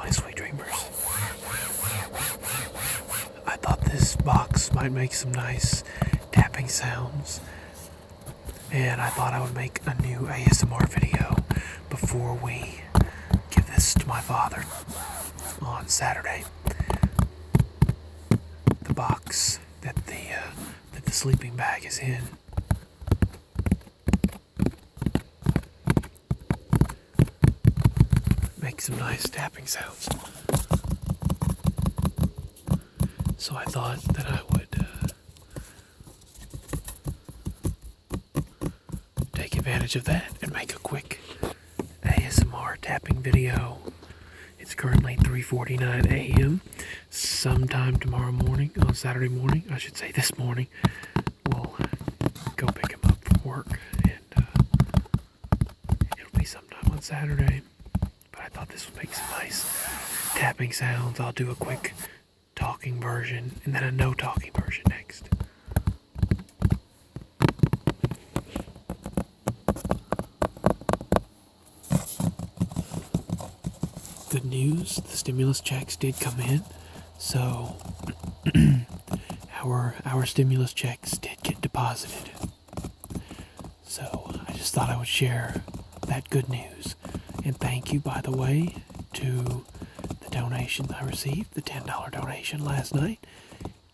my sweet dreamers. I thought this box might make some nice tapping sounds, and I thought I would make a new ASMR video before we give this to my father on Saturday. The box that the sleeping bag is in. Make some nice tapping sounds. So I thought that I would take advantage of that and make a quick ASMR tapping video. It's currently 3:49 a.m. Sometime tomorrow morning, on Saturday morning, I should say this morning, we'll go pick him up from work, and it'll be sometime on Saturday. But I thought this would make some nice tapping sounds. I'll do a quick talking version and then a no talking version next. Good news, the stimulus checks did come in, so our stimulus checks did get deposited. So I just thought I would share that good news. And thank you, by the way, to the donation I received, the $10 donation last night.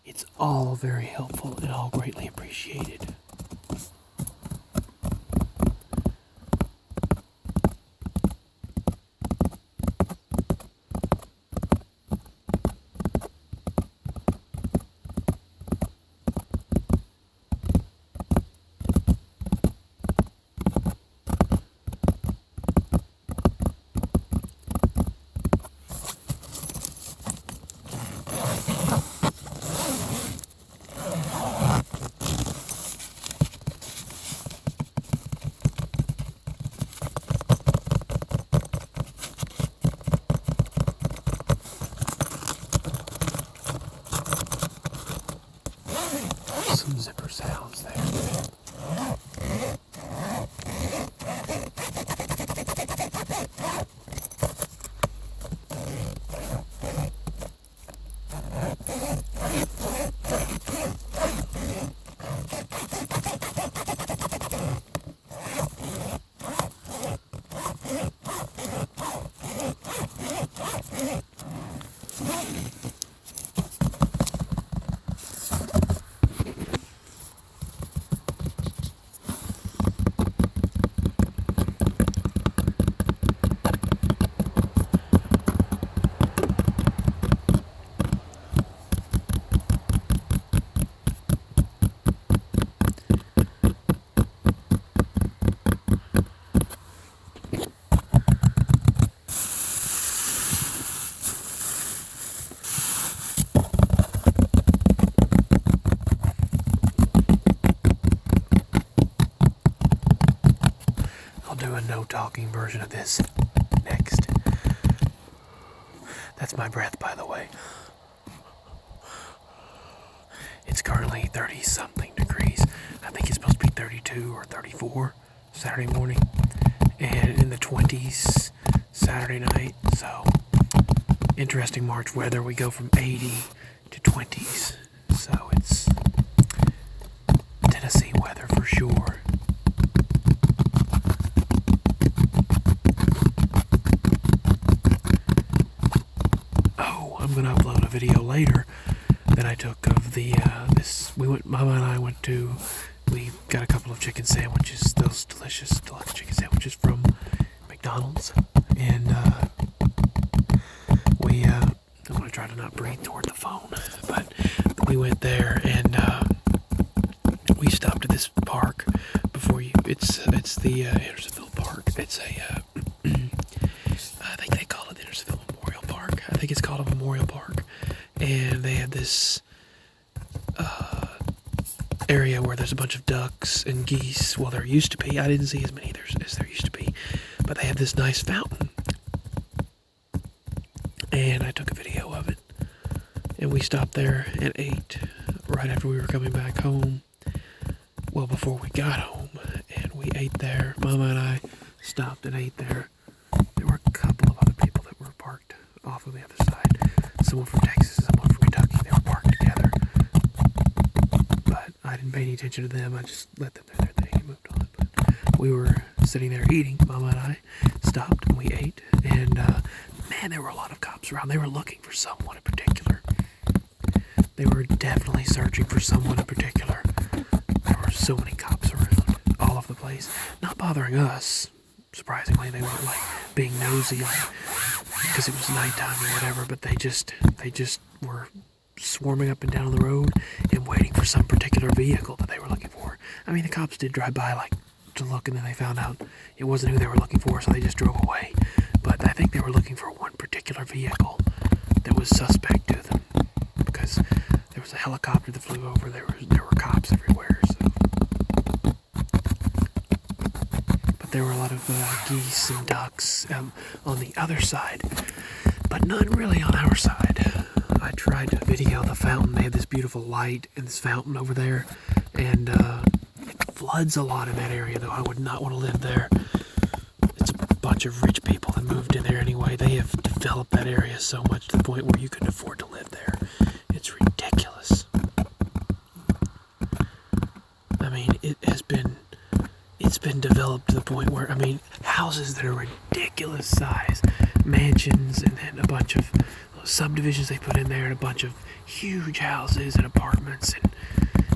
It's all very helpful and all greatly appreciated. Some zipper sounds there. Do a no talking version of this next. That's my breath, by the way. It's currently 30 something degrees. I think it's supposed to be 32 or 34 Saturday morning, and in the 20s Saturday night. So interesting March weather. We go from 80 to 20s, so it's Tennessee weather for sure. I'm gonna upload a video later that I took of the Mama and I we got a couple of chicken sandwiches, those delicious deluxe chicken sandwiches from McDonald's, and I'm gonna try to not breathe toward the phone, but we went there and we stopped at this park before it's the Hendersonville Park. It's a I think they call it the Hendersonville Memorial Park. I think it's called a memorial park, and they have this area where there's a bunch of ducks and geese. Well, there used to be. I didn't see as many as there used to be, but they have this nice fountain, and I took a video of it, and we stopped there and ate right after we were coming back home. Well, before we got home, and we ate there. Mama and I stopped and ate there. There were a couple of other people that were parked off of on the other side. Someone from Texas and someone from Kentucky. They were parked together. But I didn't pay any attention to them. I just let them do their thing and moved on. But we were sitting there eating. Mama and I stopped and we ate. And, man, there were a lot of cops around. They were looking for someone in particular. They were definitely searching for someone in particular. There were so many cops around all over the place. Not bothering us. Surprisingly, they weren't like being nosy, like, because it was nighttime or whatever, but they just were swarming up and down the road and waiting for some particular vehicle that they were looking for. I mean, the cops did drive by, like, to look, and then they found out it wasn't who they were looking for, so they just drove away. But I think they were looking for one particular vehicle that was suspect to them, because there was a helicopter that flew over. There were cops everywhere. So, but there were a lot of geese and ducks on the other side, but none really on our side. I tried to video the fountain. They had this beautiful light in this fountain over there, and it floods a lot in that area, though. I would not want to live there. It's a bunch of rich people that moved in there anyway. They have developed that area so much to the point where you couldn't afford to live there. It's ridiculous. I mean, it's been developed to the point where, I mean, houses that are ridiculous size, mansions, and then a bunch of subdivisions they put in there, and a bunch of huge houses and apartments, and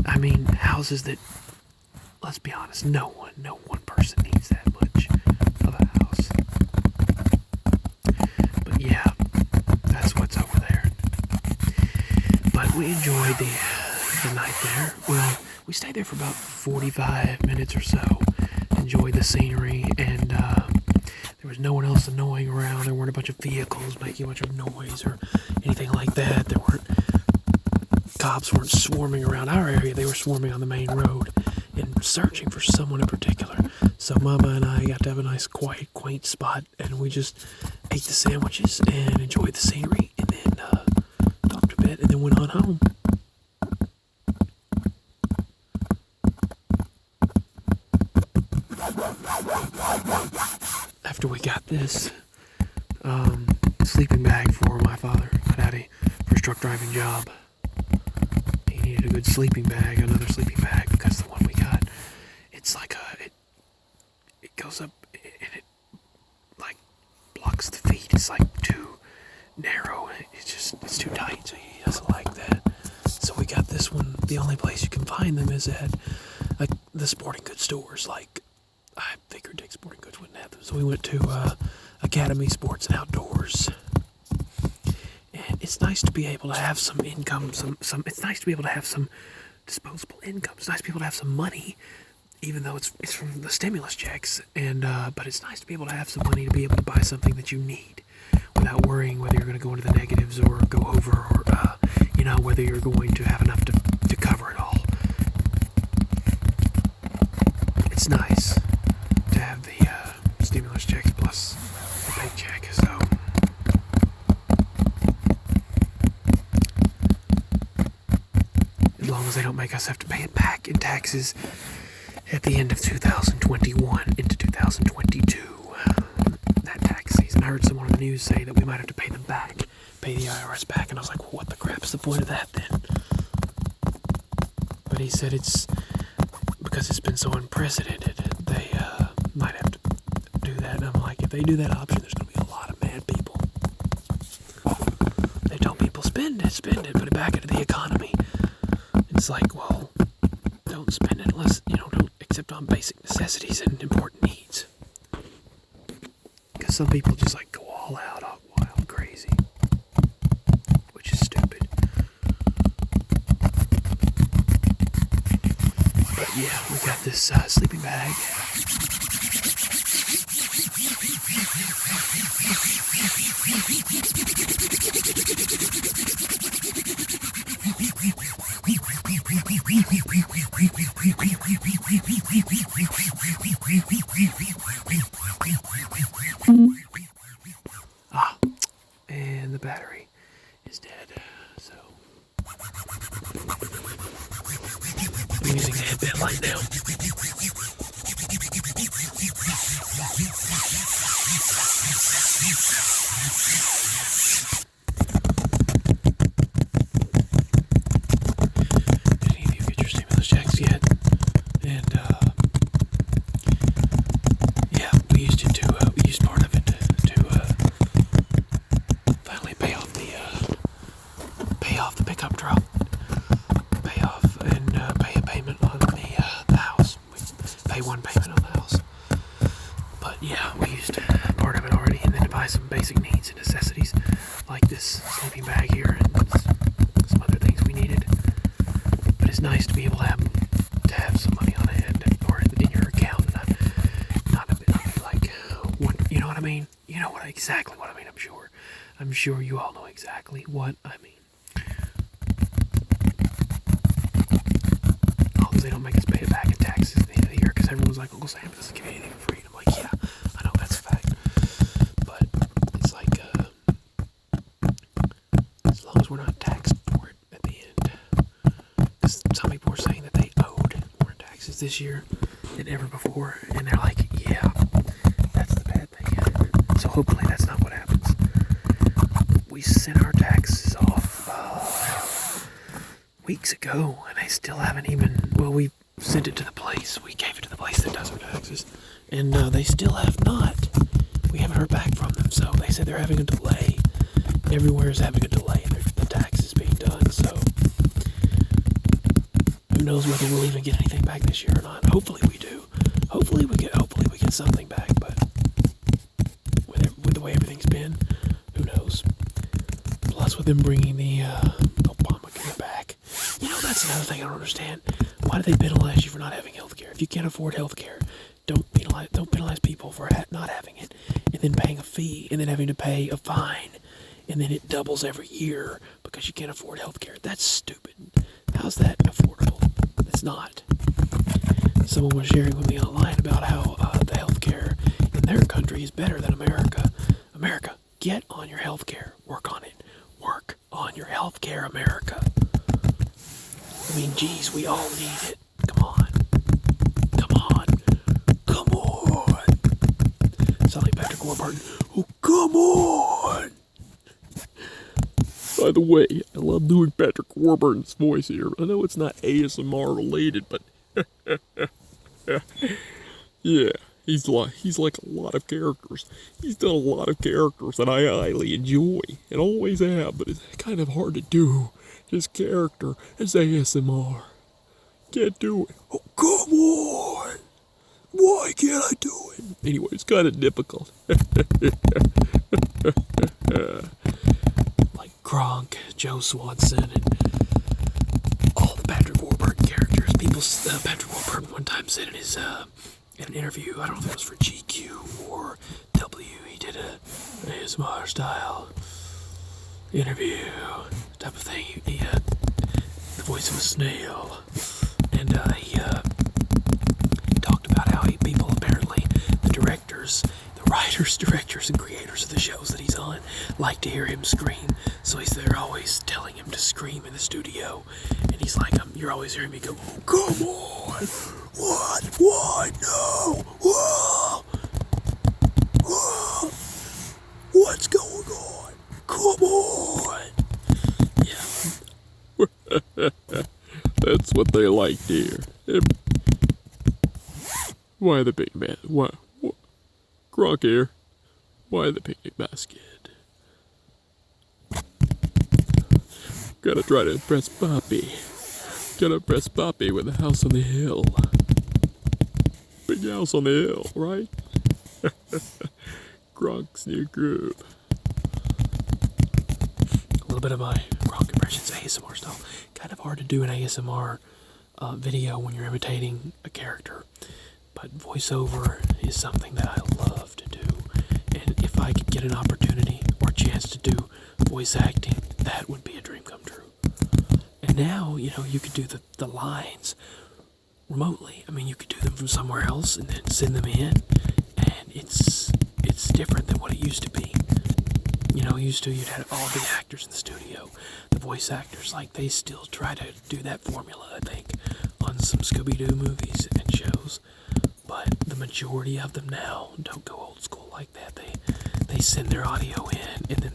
I mean, houses that, let's be honest, no one person needs that much of a house. But yeah, that's what's over there. But we enjoyed the night there. Well, we stayed there for about 45 minutes or so. Enjoyed the scenery, and there was no one else annoying around. There weren't a bunch of vehicles making a bunch of noise or anything like that. Cops weren't swarming around our area. They were swarming on the main road and searching for someone in particular. So Mama and I got to have a nice, quiet, quaint spot, and we just ate the sandwiches and enjoyed the scenery, and then talked a bit, and then went on home. After we got this sleeping bag for my father, my daddy, for his truck driving job, he needed a good sleeping bag, another sleeping bag, because the one we got, it's like it goes up and it like blocks the feet. It's like too narrow, and it's too tight, so he doesn't like that. So we got this one. The only place you can find them is at like the sporting goods stores. Like, I figured Dick's Sporting Goods wouldn't have them, so we went to Academy Sports and Outdoors. And it's nice to be able to have some income, it's nice to be able to have some disposable income. It's nice to be able to have some money, even though it's from the stimulus checks. And but it's nice to be able to have some money to be able to buy something that you need without worrying whether you're going to go into the negatives or go over, or whether you're going to have enough to cover it all. It's nice to have the stimulus checks plus the paycheck, so as long as they don't make us have to pay it back in taxes at the end of 2021 into 2022, that tax season. I heard someone on the news say that we might have to pay them back, pay the IRS back, and I was like, well, what the crap's the point of that then? But he said it's because it's been so unprecedented, they might have to do that. And I'm like, if they do that option, there's going to be a lot of mad people. They tell people, spend it, put it back into the economy. It's like, well, don't spend it unless, don't, except on basic necessities and important needs. Because some people just like go all out, all wild, crazy, which is stupid. But yeah, we got this sleeping bag. And the battery is dead, so I'm using the headband light now. buy some basic needs and necessities, like this sleeping bag here and some other things we needed. But it's nice to be able to have some money on hand or in your account, not like what, you know what I mean? You know exactly what I mean. I'm sure you all know exactly what I mean. Although they don't make us pay it back in taxes at the end of the year, because everyone's like, Uncle Sam doesn't give you anything for free. And I'm like, yeah, I know, that's a fact. But it's like, as long as we're not taxed for it at the end. Because some people were saying that they owed more taxes this year than ever before. And they're like, yeah, that's the bad thing. So hopefully that's not what happens. We sent our taxes off weeks ago, and they still haven't even, well, we sent it to the place. We gave it to the place that does our taxes, and they still have not. We haven't heard back from them, so they said they're having a delay. Everywhere is having a delay in the taxes being done, so who knows whether we'll even get anything back this year or not. Hopefully we do. Hopefully we get something back, but with the way everything's been, who knows? Plus, with them bringing the Obamacare back, that's another thing I don't understand. Why do they penalize you for not having health care? If you can't afford health care, don't penalize people for not having it, and then paying a fee, and then having to pay a fine, and then it doubles every year because you can't afford health care. That's stupid. How's that affordable? It's not. Someone was sharing with me online about how the health care in their country is better than America. America, get on your health care. Work on it. Work on your health care, America. I mean, geez, we all need it. Come on. Sound like Patrick Warburton. Oh, come on. By the way, I love doing Patrick Warburton's voice here. I know it's not ASMR related, but yeah, he's like a lot of characters. He's done a lot of characters that I highly enjoy and always have, but it's kind of hard to do his character as ASMR. Can't do it. Oh, come on! Why can't I do it? Anyway, it's kind of difficult. Like Gronk, Joe Swanson, and all the Patrick Warburton characters. Patrick Warburton one time said in an interview, I don't know if it was for GQ or W, he did a ASMR style interview type of thing. He had the voice of a snail, and he talked about how people apparently, the writers, directors, and creators of the shows that he's on like to hear him scream, so they're always telling him to scream in the studio, and he's like, you're always hearing me go, oh, come on, what, why, no, whoa, whoa, what's going on, come on, yeah. That's what they like to hear. Why the big man? Why? Gronk here. Why the picnic basket? Gotta try to impress Poppy. Gotta impress Poppy with a house on the hill. Big house on the hill, right? Gronk's new groove. A little bit of my Gronk impressions, ASMR style. Kind of hard to do an ASMR video when you're imitating a character. But voiceover is something that I love to do. And if I could get an opportunity or a chance to do voice acting, that would be a dream come true. And now, you could do the lines remotely. I mean, you could do them from somewhere else and then send them in. And it's different than what it used to be. You'd have all the actors in the studio. The voice actors, they still try to do that formula, I think, on some Scooby-Doo movies and shows. But the majority of them now don't go old school like that. They send their audio in, and then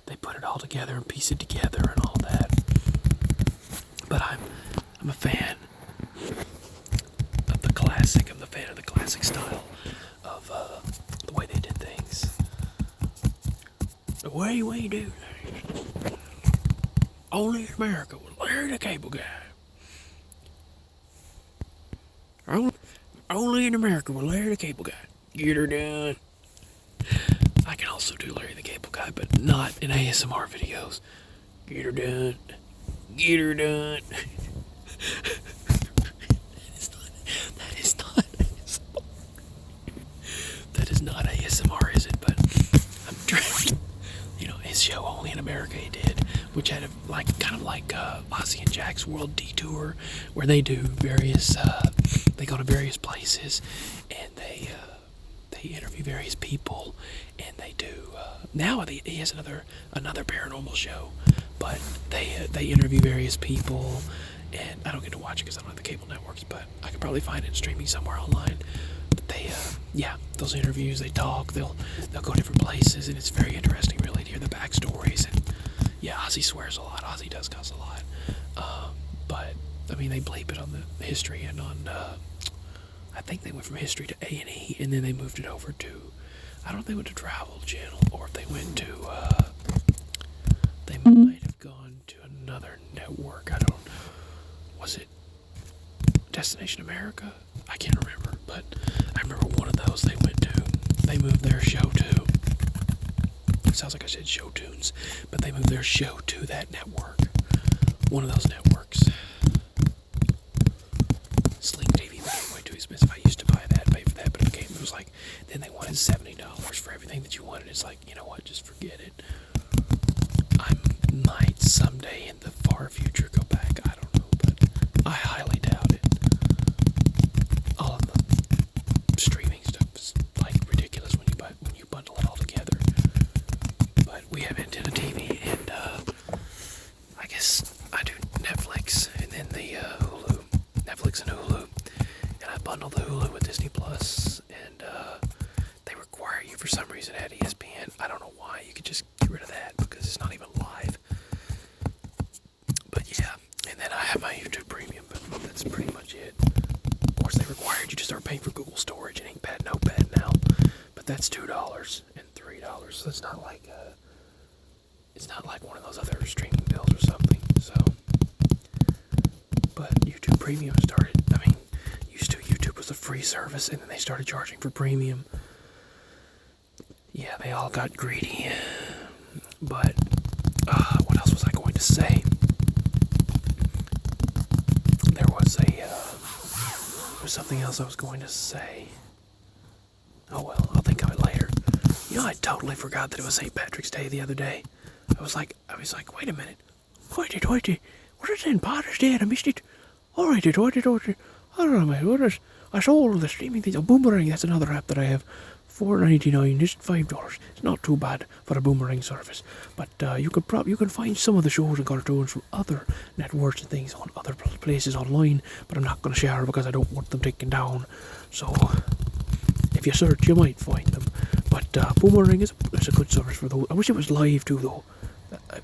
they put it all together and piece it together and all that. But I'm a fan of the classic. I'm a fan of the classic style of the way they did things. The way we do things. Only in America with Larry the Cable Guy. Only in America with Larry the Cable Guy. Get her done. I can only also do Larry the Cable Guy, but not in ASMR videos. Get her done. Get her done. That is not ASMR, is it? But I'm trying. His show Only in America he did, which had kind of like Ozzy and Jack's World Detour, where they do various, they go to various places, and they interview various people, and they do. Now he has another paranormal show, but they interview various people, and I don't get to watch it because I don't have the cable networks, but I could probably find it streaming somewhere online. But they, those interviews, they talk, they'll go different places, and it's very interesting, really, to hear the backstories. And yeah, Ozzy swears a lot. Ozzy does cuss a lot, but I mean, they bleep it on the history and on. I think they went from history to A&E, and then they moved it over to. I don't know if they went to Travel Channel or if they went to. They might have gone to another network. I don't. Was it Destination America? I can't remember, but I remember one of those they went to. They moved their show to. It sounds like I said show tunes, but they moved their show to that network. One of those networks. Sling TV became way too expensive. I used to buy that, pay for that, but it was like, then they wanted $70 for everything that you wanted. It's like, you know what, just forget it. I might someday in the far future go back. I don't know, but I highly doubt it. All of the streaming stuff is like ridiculous when you bundle it all together. But we have antenna TV, and I guess I do Netflix, and then the Hulu, Netflix and Hulu, and I bundle the Hulu with Disney Plus, and they require you for some reason at ESPN. I don't know why. You could just get rid of that because it's not even live. But yeah, and then I have my YouTube Premium, but that's pretty much it. Of course, they required you to start paying for Google Storage and Inkpad, Notepad now, but that's $2 and $3, so it's not like one of those other streaming bills or something. So, but YouTube Premium started. I mean, YouTube was a free service, and then they started charging for premium. Yeah, they all got greedy. But what else was I going to say? There was something else I was going to say. Oh well, I'll think of it later. I totally forgot that it was St. Patrick's Day the other day. I was like, wait a minute. Hoity, what is St. Patrick's Day? I missed it. Alrighty. I don't know, mate. I saw all the streaming things. Oh, Boomerang, that's another app that I have. $4.99, just $5. It's not too bad for a Boomerang service. But you can find some of the shows and cartoons from other networks and things on other places online. But I'm not going to share because I don't want them taken down. So if you search, you might find them. But Boomerang is a good service for those. I wish it was live too, though.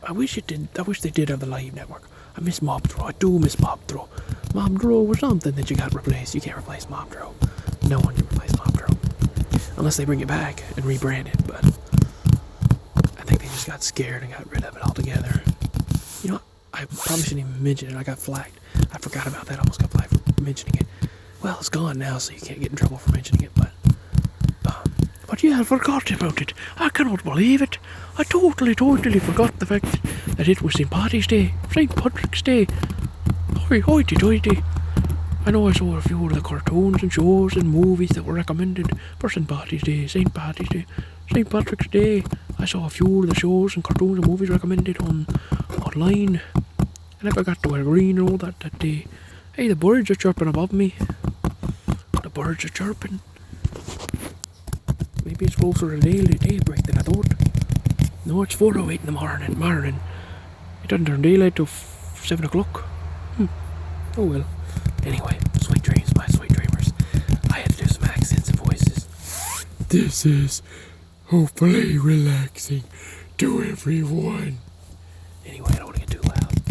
I wish it did. I wish they did have the live network. I miss Mob Throw. I do miss Mob Throw. Mob Throw was something that you got replaced. You can't replace Mob Throw. No one can replace Mob Throw. Unless they bring it back and rebrand it, but I think they just got scared and got rid of it altogether. I probably shouldn't even mention it. I got flagged. I forgot about that. I almost got flagged for mentioning it. Well, it's gone now, so you can't get in trouble for mentioning it, but yeah, I forgot about it. I cannot believe it. I totally forgot the fact that it was St. Patrick's Day. St. Patrick's Day. Hoity. I know I saw a few of the cartoons and shows and movies that were recommended for St. Patrick's Day, St. Patrick's Day. I saw a few of the shows and cartoons and movies recommended online. And I forgot to wear green and all that day. Hey, the birds are chirping above me. The birds are chirping. Maybe it's closer to daybreak than I thought. No, it's 4:08 in the morning. It doesn't turn daylight till 7 o'clock. Oh well. Anyway, sweet dreams, my sweet dreamers. I had to do some accents and voices. This is hopefully relaxing to everyone. Anyway, I don't want to get too loud.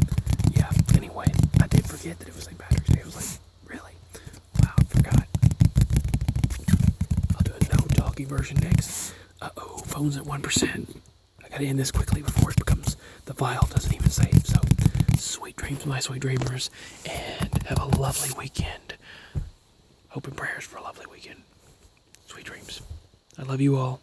Yeah, anyway, I did forget that it was St. Patrick's Day. I was like, really? Wow, I forgot. I'll do a no talking version next. Uh-oh, phone's at 1%. I gotta end this quickly before it becomes, the file doesn't even save, so sweet dreams, my sweet dreamers, and have a lovely weekend. Hope and prayers for a lovely weekend. Sweet dreams. I love you all.